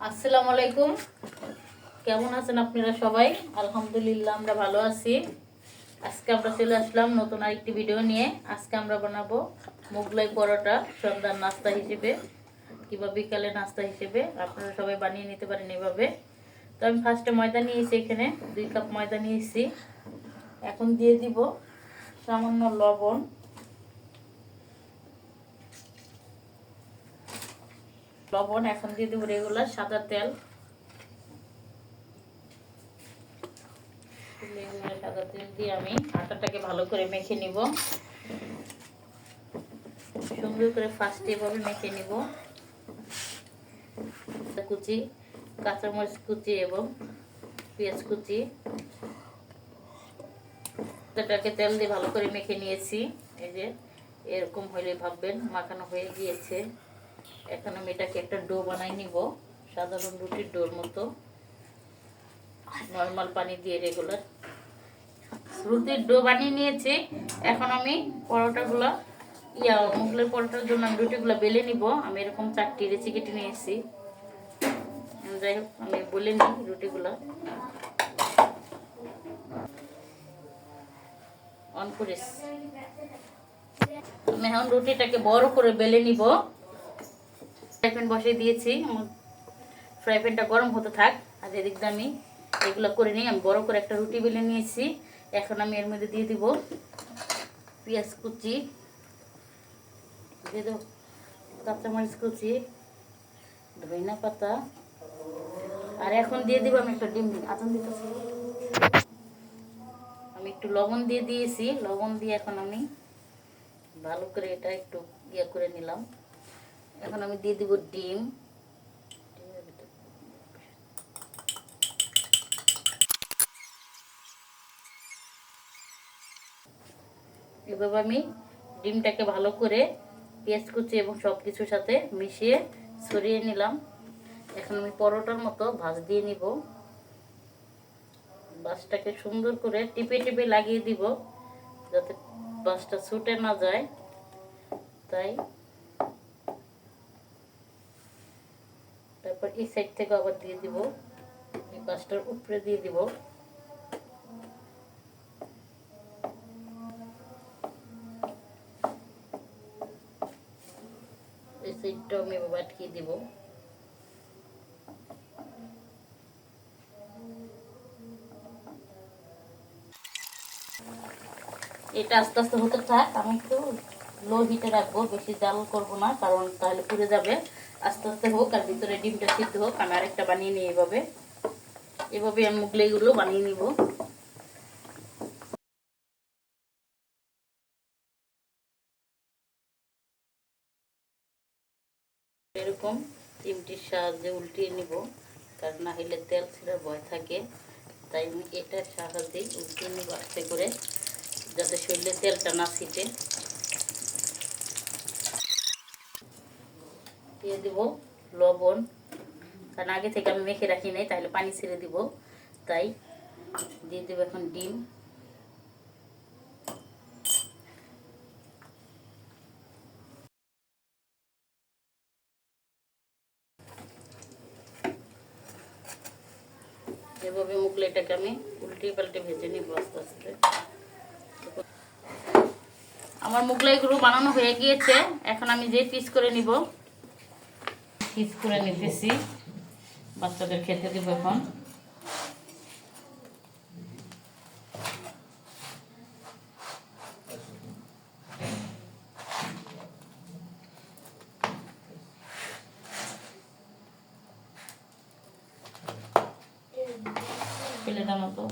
আসসালামু আলাইকুম। কেমন আছেন আপনারা সবাই? আলহামদুলিল্লাহ আমরা ভালো আছি। আজকে আমরা চলে আসলাম নতুন আরেকটি ভিডিও নিয়ে। আজকে আমরা বানাবো মোগলাই পরোটা সন্ধ্যার নাস্তা হিসেবে কিংবা বিকালে নাস্তা হিসেবে আপনারা সবাই বানিয়ে নিতে পারেন এভাবে। তো আমি ফার্স্টে ময়দা নিয়েছি, এখানে 2 কাপ ময়দা নিয়েছি। এখন দিয়ে দিব সামান্য লবণ, এখন দিয়ে দেবো রেগুলার সাদা তেল। সাদা তেল দিয়ে আমি আটাটাকে ভালো করে মেখে নিব। সুন্দর করে ফার্স্টে এভাবে মেখে নিব। কুচি, কাঁচামরিচ কুচি এবং পেঁয়াজ কুচি, এটাকে তেল দিয়ে ভালো করে মেখে নিয়েছি। এই যে এরকম হলে ভাববেন মাখানো হয়ে গিয়েছে। এখন আমি এটাকে একটা ডো বানাই নিব, সাধারণ রুটির ডোর মতো, নর্মাল পানি দিয়ে রেগুলার রুটির ডো বানিয়ে নিয়েছি। এখন আমি পরোটাগুলো মোগলাই পরোটার জন্য আমি রুটিগুলো বেলে নিব। আমি এরকম 4টি রেচি কেটে নিয়েছি। যাই হোক, আমি বলে নিই রুটিগুলো অন করিস। আমি এখন রুটিটাকে বড় করে বেলে নিব। ফ্রাই প্যান বসিয়ে দিয়েছি, ফ্রাই প্যানটা গরম হতে থাক। আর এদিক দিয়ে আমি এগুলো করে নিই। আমি বড় করে একটা রুটি বেলে নিয়েছি। এখন আমি এর মধ্যে দিয়ে দিব পেঁয়াজ কুচি, দিয়ে দেবো কাঁচামরিচ কুচি, ধনিয়া পাতা, আর এখন দিয়ে দিব আমি একটা ডিম। আতন দিতেছি, আমি একটু লবণ দিয়ে দিয়েছি। লবণ দিয়ে এখন আমি ভালো করে এটা একটু করে নিলাম। এখন আমি দিয়ে দিব ডিম। এভাবে আমি ডিমটাকে ভালো করে পেঁয়াজ কুচি এবং সব কিছুর সাথে মিশিয়ে ছড়িয়ে নিলাম। এখন আমি পরোটার মতো ভাঁজ দিয়ে নিব। ভাঁজটাকে সুন্দর করে টিপে টিপে লাগিয়ে দিব যাতে ভাঁজটা ছুটে না যায়। তাই তারপর এই সাইড থেকে আবার দিয়ে দিব, এই ভাঁজটার উপরে দিয়ে দিব। এই সাইডটাও আমি আটকিয়ে দিব। এটা আস্তে আস্তে হতে থাক। আমি একটু লো হিটে রাখবো, বেশি জাল করবো না, কারণ তাহলে পুড়ে যাবে। আস্তে আস্তে হোক আর ভিতরে ডিমটা সিদ্ধ হোক। আমি আরেকটা বানিয়ে নিই এভাবে। এভাবে আমি মোগলাইগুলো বানিয়ে নিব। এরকম চিমটির সাহায্যে উল্টিয়ে নিব, কারণ না হলে তেল ছেড়ার ভয় থাকে। তাই আমি এটার সাহায্যেই উল্টিয়ে নিব আস্তে করে, যাতে শরীরে তেলটা না ছিটে। দিয়ে দিব লবণ, কারণ আগে থেকে আমি মেখে রাখি নাই, তাহলে পানি ছেড়ে দিব। তাই দিয়ে দেবো এখন ডিম। এভাবে মোগলাইটাকে আমি উল্টে পাল্টে ভেজে নিব আস্তে আস্তে। আমার মোগলাইগুলো বানানো হয়ে গিয়েছে। এখন আমি যে পিস করে নিব, পিস করে নিতেছি, বাচ্চাদের খেতে দিব। এখন প্লেট আনো তো।